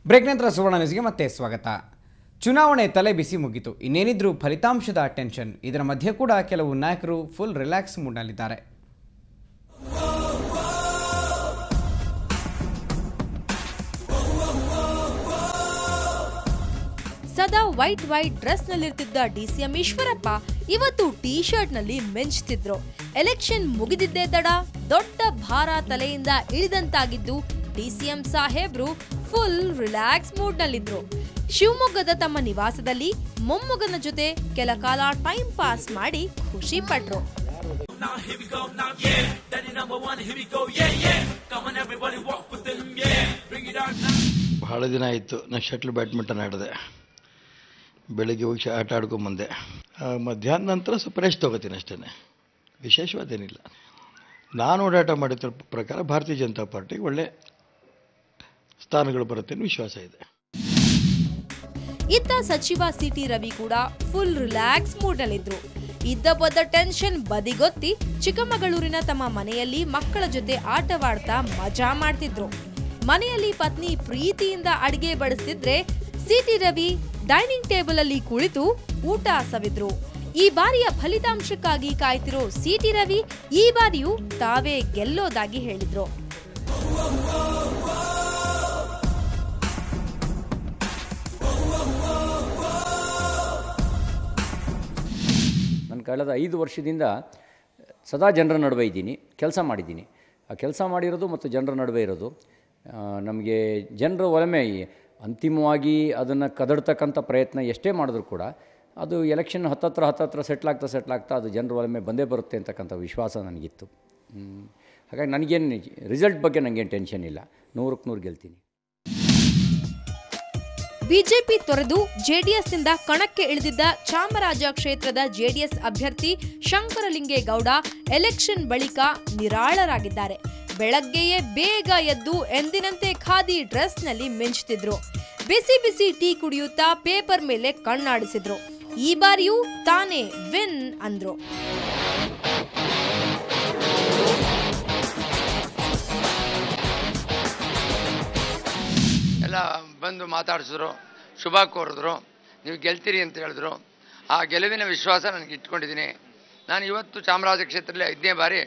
Break ನಂತರ ಸುವರ್ಣ ನ್ಯೂಸ್ಗೆ ಮತ್ತೆ ಸ್ವಾಗತ. ಚುನಾವಣೆ ತಲೆ ಬಿಸಿ ಮುಗಿತು. ಇನ್ನೇನಿದ್ರೂ ಫಲಿತಾಂಶದ ಟೆನ್ಷನ್. ಇದರ ಮಧ್ಯೆ ಕೂಡ ಕೆಲವು ನಾಯಕರು ಫುಲ್ ರಿಲ್ಯಾಕ್ಸ್ ಮೂಡ್ನಲ್ಲಿದ್ದಾರೆ. ಸದಾ ವೈಟ್ ಡ್ರೆಸ್ ನಲ್ಲಿರ್ತಿದ್ದ ಡಿಸಿಎಂ ಈಶ್ವರಪ್ಪ ಇವತ್ತು ಟೀ ಶರ್ಟ್ ನಲ್ಲಿ ಮಿಂಚ್ತಿದ್ರು. ಎಲೆಕ್ಷನ್ ಮುಗಿದಿದ್ದೇ ತಡ ದೊಡ್ಡ ಭಾರ ತಲೆಯಿಂದ ಇಳಿದಂತಾಗಿದ್ದು ಡಿಸಿಎಂ ಸಾಹೇಬ್ರು ಫುಲ್ ರಿಲ್ಯಾಕ್ಸ್ ಮೂಡ್ ನಲ್ಲಿದ್ರು. ಶಿವಮೊಗ್ಗದ ತಮ್ಮ ನಿವಾಸದಲ್ಲಿ ಮೊಮ್ಮಗನ ಜೊತೆ ಕೆಲ ಕಾಲ ಟೈಮ್ ಪಾಸ್ ಮಾಡಿ ಖುಷಿ ಪಟ್ರು. ಬಹಳ ದಿನ ಆಯಿತು ನಾನು ಶಟ್ಲ್ ಬ್ಯಾಡ್ಮಿಂಟನ್ ಆಡಿದೆ. ಬೆಳಗ್ಗೆ ಹೋಗಿ ಆಟ ಆಡ್ಕೊಂಬಂದೆ. ಮಧ್ಯಾಹ್ನ ನಂತರ ಸ್ವಲ್ಪ ರೆಸ್ಟ್ ತೊಗೋತೀನಿ ಅಷ್ಟೇ, ವಿಶೇಷವಾದೇನಿಲ್ಲ. ನಾನು ಓಡಾಟ ಮಾಡಿದ ಪ್ರಕಾರ ಭಾರತೀಯ ಜನತಾ ಪಾರ್ಟಿಗೆ ಒಳ್ಳೆ ಸ್ಥಾನಗಳು ಬರುತ್ತೆ ಅನ್ನೋ ವಿಶ್ವಾಸ ಇದೆ. ಇತ್ತ ಸಚಿವ ಸಿಟಿ ರವಿ ಕೂಡ ಫುಲ್ ರಿಲ್ಯಾಕ್ಸ್ ಮೂಡ್ನಲ್ಲಿದ್ರು. ಇದ್ದಬದ್ದ ಟೆನ್ಷನ್ ಬದಿಗೊತ್ತಿ ಚಿಕ್ಕಮಗಳೂರಿನ ತಮ್ಮ ಮನೆಯಲ್ಲಿ ಮಕ್ಕಳ ಜೊತೆ ಆಟವಾಡ್ತಾ ಮಜಾ ಮಾಡ್ತಿದ್ರು. ಮನೆಯಲ್ಲಿ ಪತ್ನಿ ಪ್ರೀತಿಯಿಂದ ಅಡಿಗೆ ಬಡಿಸ್ತಿದ್ರೆ ಸಿಟಿ ರವಿ ಡೈನಿಂಗ್ ಟೇಬಲ್ ಅಲ್ಲಿ ಕುಳಿತು ಊಟ ಸವಿದ್ರು. ಈ ಬಾರಿಯ ಫಲಿತಾಂಶಕ್ಕಾಗಿ ಕಾಯ್ತಿರೋ ಸಿಟಿ ರವಿ ಈ ಬಾರಿಯೂ ತಾವೇ ಗೆಲ್ಲೋದಾಗಿ ಹೇಳಿದ್ರು. ನಾನು ಕಳೆದ 5 ವರ್ಷದಿಂದ ಸದಾ ಜನರ ನಡುವೆ ಇದ್ದೀನಿ, ಕೆಲಸ ಮಾಡಿದ್ದೀನಿ. ಆ ಕೆಲಸ ಮಾಡಿರೋದು ಮತ್ತು ಜನರ ನಡುವೆ ಇರೋದು ನಮಗೆ ಜನರ ಒಲಮೆ ಅಂತಿಮವಾಗಿ ಅದನ್ನು ಕದಡ್ತಕ್ಕಂಥ ಪ್ರಯತ್ನ ಎಷ್ಟೇ ಮಾಡಿದ್ರು ಕೂಡ ಅದು ಎಲೆಕ್ಷನ್ ಹತ್ತತ್ರ ಸೆಟ್ಲಾಗ್ತಾ ಅದು ಜನರ ಒಲಮೆ ಬಂದೇ ಬರುತ್ತೆ ಅಂತಕ್ಕಂಥ ವಿಶ್ವಾಸ ನನಗಿತ್ತು. ಹಾಗಾಗಿ ನನಗೇನು ರಿಸಲ್ಟ್ ಬಗ್ಗೆ ನನಗೇನು ಟೆನ್ಷನ್ ಇಲ್ಲ, 100ಕ್ಕೆ 100 ಗೆಲ್ತೀನಿ. ಬಿಜೆಪಿ ತೊರೆದು ಜೆಡಿಎಸ್ನಿಂದ ಕಣಕ್ಕೆ ಇಳಿದಿದ್ದ ಚಾಮರಾಜ ಕ್ಷೇತ್ರದ ಜೆಡಿಎಸ್ ಅಭ್ಯರ್ಥಿ ಶಂಕರಲಿಂಗೇಗೌಡ ಎಲೆಕ್ಷನ್ ಬಳಿಕ ನಿರಾಳರಾಗಿದ್ದಾರೆ. ಬೆಳಗ್ಗೆಯೇ ಬೇಗ ಎದ್ದು ಎಂದಿನಂತೆ ಖಾದಿ ಡ್ರೆಸ್ನಲ್ಲಿ ಮಿಂಚುತ್ತಿದ್ರು. ಬಿಸಿ ಬಿಸಿ ಟೀ ಕುಡಿಯುತ್ತಾ ಪೇಪರ್ ಮೇಲೆ ಕಣ್ಣಾಡಿಸಿದ್ರು. ಈ ಬಾರಿಯೂ ತಾನೇ ವಿನ್ ಅಂದ್ರು. ಎಲ್ಲ ಬಂದು ಮಾತಾಡಿಸಿದ್ರು, ಶುಭ ಕೋರಿದ್ರು, ನೀವು ಗೆಲ್ತೀರಿ ಅಂತ ಹೇಳಿದ್ರು. ಆ ಗೆಲುವಿನ ವಿಶ್ವಾಸ ನನಗೆ ಇಟ್ಕೊಂಡಿದ್ದೀನಿ. ನಾನು ಇವತ್ತು ಚಾಮರಾಜ ಕ್ಷೇತ್ರದಲ್ಲಿ 5ನೇ ಬಾರಿ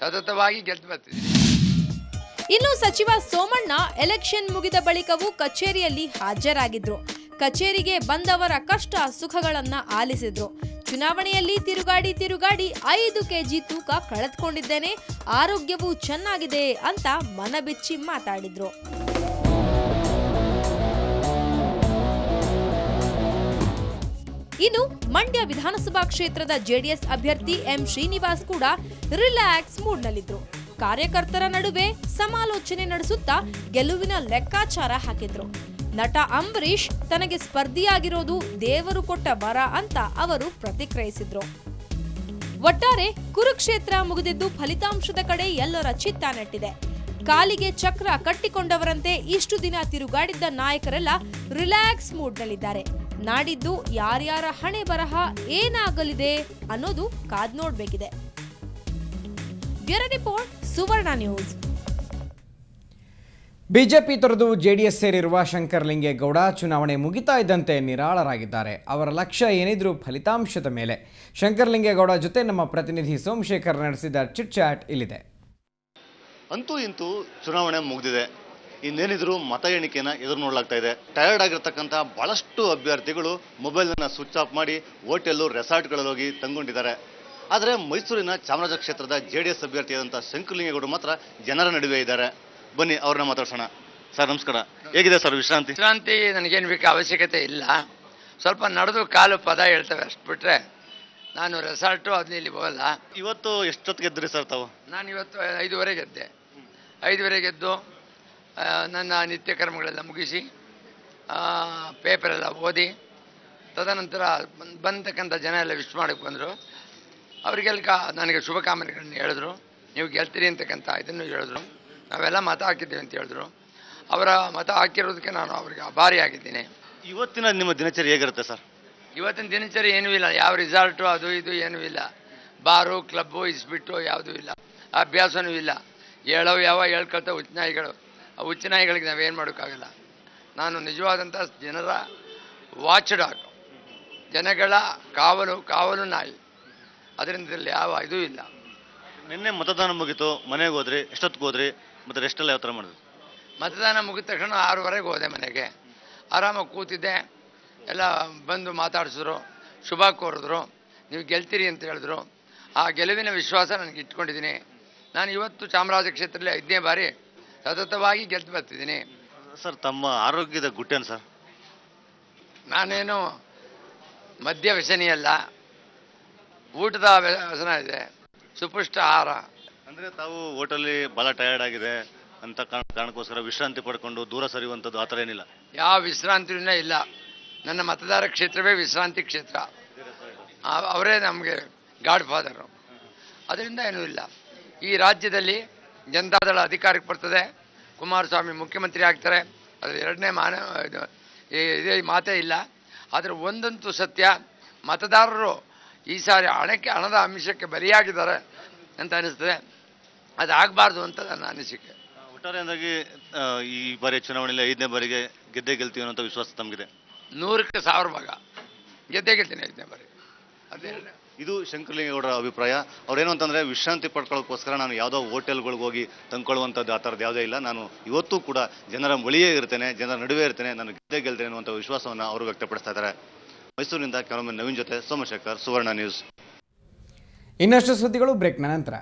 ಸತತವಾಗಿ ಗೆದ್ದು ಬರ್ತಿದ್ದೀನಿ. ಇನ್ನು ಸಚಿವ ಸೋಮಣ್ಣ ಎಲೆಕ್ಷನ್ ಮುಗಿದ ಬಳಿಕವೂ ಕಚೇರಿಯಲ್ಲಿ ಹಾಜರಾಗಿದ್ರು. ಕಚೇರಿಗೆ ಬಂದವರ ಕಷ್ಟ ಸುಖಗಳನ್ನ ಆಲಿಸಿದ್ರು. ಚುನಾವಣೆಯಲ್ಲಿ ತಿರುಗಾಡಿ 5 ಕೆಜಿ ತೂಕ ಕಳೆದುಕೊಂಡಿದ್ದೇನೆ, ಆರೋಗ್ಯವೂ ಚೆನ್ನಾಗಿದೆ ಅಂತ ಮನಬಿಚ್ಚಿ ಮಾತಾಡಿದ್ರು. ಇನ್ನು ಮಂಡ್ಯ ವಿಧಾನಸಭಾ ಕ್ಷೇತ್ರದ ಜೆಡಿಎಸ್ ಅಭ್ಯರ್ಥಿ ಎಂ ಶ್ರೀನಿವಾಸ್ ಕೂಡ ರಿಲ್ಯಾಕ್ಸ್ ಮೂಡ್ನಲ್ಲಿದ್ರು. ಕಾರ್ಯಕರ್ತರ ನಡುವೆ ಸಮಾಲೋಚನೆ ನಡೆಸುತ್ತಾ ಗೆಲುವಿನ ಲೆಕ್ಕಾಚಾರ ಹಾಕಿದ್ರು. ನಟ ಅಂಬರೀಶ್ ತನಗೆ ಸ್ಪರ್ಧಿಯಾಗಿರೋದು ದೇವರು ಕೊಟ್ಟ ವರ ಅಂತ ಅವರು ಪ್ರತಿಕ್ರಿಯಿಸಿದ್ರು. ಒಟ್ಟಾರೆ ಕುರುಕ್ಷೇತ್ರ ಮುಗಿದಿದ್ದು ಫಲಿತಾಂಶದ ಕಡೆ ಎಲ್ಲರ ಚಿತ್ತ ನೆಟ್ಟಿದೆ. ಕಾಲಿಗೆ ಚಕ್ರ ಕಟ್ಟಿಕೊಂಡವರಂತೆ ಇಷ್ಟು ದಿನ ತಿರುಗಾಡಿದ್ದ ನಾಯಕರೆಲ್ಲ ರಿಲ್ಯಾಕ್ಸ್ ಮೂಡ್ನಲ್ಲಿದ್ದಾರೆ. ನಾಡಿದ್ದು ಯಾರ್ಯಾರ ಹಣೆ ಬರಹ ಏನಾಗಲಿದೆ ಅನ್ನೋದು ಕಾದ್ ನೋಡ್ಬೇಕಿದೆ. ಬ್ಯೂರೋ ರಿಪೋರ್ಟ್, ಸುವರ್ಣ ನ್ಯೂಸ್. ಬಿಜೆಪಿ ತೊರೆದು ಜೆಡಿಎಸ್ ಸೇರಿರುವ ಶಂಕರಲಿಂಗೇಗೌಡ ಚುನಾವಣೆ ಮುಗಿತಾ ಇದ್ದಂತೆ ನಿರಾಳರಾಗಿದ್ದಾರೆ. ಅವರ ಲಕ್ಷ್ಯ ಏನಿದ್ರೂ ಫಲಿತಾಂಶದ ಮೇಲೆ. ಶಂಕರಲಿಂಗೇಗೌಡ ಜೊತೆ ನಮ್ಮ ಪ್ರತಿನಿಧಿ ಸೋಮಶೇಖರ್ ನಡೆಸಿದ ಚಿಟ್ ಚಾಟ್ ಇಲ್ಲಿದೆ. ಅಂತೂ ಇಂತೂ ಚುನಾವಣೆ ಮುಗಿದಿದೆ. ಇನ್ನೇನಿದ್ರು ಮತ ಎಣಿಕೆನ ಎದುರು ನೋಡಲಾಗ್ತಾ ಇದೆ. ಟಯರ್ಡ್ ಆಗಿರ್ತಕ್ಕಂಥ ಬಹಳಷ್ಟು ಅಭ್ಯರ್ಥಿಗಳು ಮೊಬೈಲನ್ನು ಸ್ವಿಚ್ ಆಫ್ ಮಾಡಿ ಹೋಟೆಲ್ಲು ರೆಸಾರ್ಟ್ಗಳಲ್ಲಿ ಹೋಗಿ ತಂಗೊಂಡಿದ್ದಾರೆ. ಆದರೆ ಮೈಸೂರಿನ ಚಾಮರಾಜ ಕ್ಷೇತ್ರದ ಜೆಡಿಎಸ್ ಅಭ್ಯರ್ಥಿಯಾದಂಥ ಶಂಕರಲಿಂಗೇಗೌಡ ಮಾತ್ರ ಜನರ ನಡುವೆ ಇದ್ದಾರೆ. ಬನ್ನಿ ಅವ್ರನ್ನ ಮಾತಾಡ್ಸೋಣ. ಸರ್ ನಮಸ್ಕಾರ, ಹೇಗಿದೆ ಸರ್ ವಿಶ್ರಾಂತಿ? ವಿಶ್ರಾಂತಿ ನನಗೇನು ಬೇಕು ಅವಶ್ಯಕತೆ ಇಲ್ಲ. ಸ್ವಲ್ಪ ನಡೆದು ಕಾಲು ಪದ ಹೇಳ್ತವೆ, ಅಷ್ಟು ಬಿಟ್ರೆ ನಾನು ರೆಸಾರ್ಟು ಅಲ್ಲಿ ಇಲ್ಲಿ ಹೋಗಲ್ಲ. ಇವತ್ತು ಎಷ್ಟೊತ್ತು ಗೆದ್ದಿರಿ ಸರ್ ತಾವು? ನಾನು ಇವತ್ತು 5:30 ಗೆದ್ದೆ. 5:30 ಗೆದ್ದು ನನ್ನ ನಿತ್ಯ ಕರ್ಮಗಳೆಲ್ಲ ಮುಗಿಸಿ ಪೇಪರೆಲ್ಲ ಓದಿ ತದನಂತರ ಬಂದತಕ್ಕಂಥ ಜನ ಎಲ್ಲ ವಿಶ್ ಮಾಡೋಕ್ಕೆ ಬಂದರು. ಅವರಿಗೆಲ್ಲ ನನಗೆ ಶುಭಕಾಮನೆಗಳನ್ನು ಹೇಳಿದ್ರು. ನೀವು ಗೆಲ್ತೀರಿ ಅಂತಕ್ಕಂಥ ಇದನ್ನು ಹೇಳಿದ್ರು. ನಾವೆಲ್ಲ ಮತ ಹಾಕಿದ್ದೀವಿ ಅಂತ ಹೇಳಿದ್ರು. ಅವರ ಮತ ಹಾಕಿರೋದಕ್ಕೆ ನಾನು ಅವರಿಗೆ ಆಭಾರಿಯಾಗಿದ್ದೀನಿ. ಇವತ್ತಿನ ನಿಮ್ಮ ದಿನಚರಿ ಹೇಗಿರುತ್ತೆ ಸರ್? ಇವತ್ತಿನ ದಿನಚರಿ ಏನೂ ಇಲ್ಲ. ಯಾವ ರಿಸಾರ್ಟು ಅದು ಇದು ಏನೂ ಇಲ್ಲ. ಬಾರು ಕ್ಲಬ್ಬು ಇಸ್ಬಿಟ್ಟು ಯಾವುದೂ ಇಲ್ಲ. ಅಭ್ಯಾಸವೂ ಇಲ್ಲ. ಹೇಳೋ ಯಾವ ಹೇಳ್ಕೊಳ್ತಾ ಹುಚ್ಚನಾಯಿಗಳು. ಆ ಹುಚ್ಚನಾಯಿಗಳಿಗೆ ನಾವೇನು ಮಾಡೋಕ್ಕಾಗಲ್ಲ. ನಾನು ನಿಜವಾದಂಥ ಜನರ ವಾಚ್ ಡಾಗ್, ಜನಗಳ ಕಾವಲು ನಾಯಿ. ಅದರಿಂದ ಯಾವ ಇದೂ ಇಲ್ಲ. ನಿನ್ನೆ ಮತದಾನ ಮುಗೀತು, ಮನೆಗೆ ಹೋದ್ರಿ, ಎಷ್ಟೊತ್ತಿಗೆ ಹೋದ್ರಿ, ಮತ್ತು ರೆಸ್ಟೆಲ್ಲ ಯಾವ ಥರ ಮಾಡಿದ್ರಿ? ಮತದಾನ ಮುಗಿದ ತಕ್ಷಣ 6:30 ಹೋದೆ ಮನೆಗೆ. ಆರಾಮಾಗಿ ಕೂತಿದ್ದೆ. ಎಲ್ಲ ಬಂದು ಮಾತಾಡಿಸಿದ್ರು, ಶುಭ ಕೋರಿದ್ರು, ನೀವು ಗೆಲ್ತೀರಿ ಅಂತ ಹೇಳಿದ್ರು. ಆ ಗೆಲುವಿನ ವಿಶ್ವಾಸ ನನಗೆ ಇಟ್ಕೊಂಡಿದ್ದೀನಿ. ನಾನು ಇವತ್ತು ಚಾಮರಾಜ ಕ್ಷೇತ್ರದಲ್ಲಿ 5ನೇ ಬಾರಿ ಸತತವಾಗಿ ಗೆದ್ದು ಬರ್ತಿದ್ದೀನಿ. ಸರ್, ತಮ್ಮ ಆರೋಗ್ಯದ ಗುಟ್ಟೇನು ಸರ್? ನಾನೇನು ಮದ್ಯ ವ್ಯಸನಿಯಲ್ಲ, ಊಟದ ವ್ಯಸನ ಇದೆ, ಸುಪುಷ್ಟ ಆಹಾರ. ಅಂದರೆ ತಾವು ಹೋಟೆಲ್ಲಿ ಭಾಳ ಟಯರ್ಡ್ ಆಗಿದೆ ಅಂತ ಕಾರಣಕ್ಕೋಸ್ಕರ ವಿಶ್ರಾಂತಿ ಪಡ್ಕೊಂಡು ದೂರ ಸರಿಯುವಂಥದ್ದು ಆ ಥರ ಏನಿಲ್ಲ? ಯಾವ ವಿಶ್ರಾಂತಿಯೂ ಇಲ್ಲ. ನನ್ನ ಮತದಾರ ಕ್ಷೇತ್ರವೇ ವಿಶ್ರಾಂತಿ ಕ್ಷೇತ್ರ. ಅವರೇ ನಮಗೆ ಗಾಡ್ ಫಾದರು. ಅದರಿಂದ ಏನೂ ಇಲ್ಲ. ಈ ರಾಜ್ಯದಲ್ಲಿ ಜನತಾದಳ ಅಧಿಕಾರಕ್ಕೆ ಬರ್ತದೆ, ಕುಮಾರಸ್ವಾಮಿ ಮುಖ್ಯಮಂತ್ರಿ ಆಗ್ತಾರೆ, ಅದು ಎರಡನೇ ಇದೇ ಮಾತೇ ಇಲ್ಲ. ಆದರೆ ಒಂದಂತೂ ಸತ್ಯ, ಮತದಾರರು ಈ ಸಾರಿ ಹಣದ ಅಂಶಕ್ಕೆ ಬಲಿಯಾಗಿದ್ದಾರೆ ಅಂತ ಅನಿಸ್ತದೆ. ಅದಾಗಬಾರ್ದು ಅಂತ ನನ್ನ ಅನಿಸಿಕೆ. ಒಟ್ಟಾರೆಯಾಗಿ ಈ ಬಾರಿ ಚುನಾವಣೆಯಲ್ಲಿ 5ನೇ ಬಾರಿಗೆ ಗೆದ್ದೇ ಗೆಲ್ತೀವಿ ಅನ್ನೋ ವಿಶ್ವಾಸ ತಮಗಿದೆ? 100ಕ್ಕೆ 1000 ಭಾಗ ಗೆದ್ದೇ ಗೆಲ್ತೀನಿ 5ನೇ ಬಾರಿ. ಅದೇ ಇದು ಶಂಕರಲಿಂಗೇಗೌಡರ ಅಭಿಪ್ರಾಯ. ಅವ್ರೇನು ಅಂತಂದರೆ, ವಿಶ್ರಾಂತಿ ಪಡ್ಕೊಳ್ಳೋಕ್ಕೋಸ್ಕರ ನಾನು ಯಾವುದೋ ಹೋಟೆಲ್ಗಳಿಗೆ ಹೋಗಿ ತಂದ್ಕೊಳ್ಳುವಂಥದ್ದು ಆ ಥರದ್ದು ಯಾವುದೇ ಇಲ್ಲ. ನಾನು ಇವತ್ತೂ ಕೂಡ ಜನರ ಬಳಿಯೇ ಇರ್ತೇನೆ, ಜನರ ನಡುವೆ ಇರ್ತೇನೆ, ನಾನು ಗೆದ್ದೇ ಗೆಲ್ತೇನೆ ಅನ್ನುವಂಥ ವಿಶ್ವಾಸವನ್ನು ಅವರು ವ್ಯಕ್ತಪಡಿಸ್ತಾ ಇದ್ದಾರೆ. ಮೈಸೂರಿನಿಂದ ಕ್ಯಾಮರಾಮನ್ ನವೀನ್ ಜೊತೆ ಸೋಮಶೇಖರ್, ಸುವರ್ಣ ನ್ಯೂಸ್. ಇನ್ನಷ್ಟು ಸುದ್ದಿಗಳು ಬ್ರೇಕ್ನ ನಂತರ.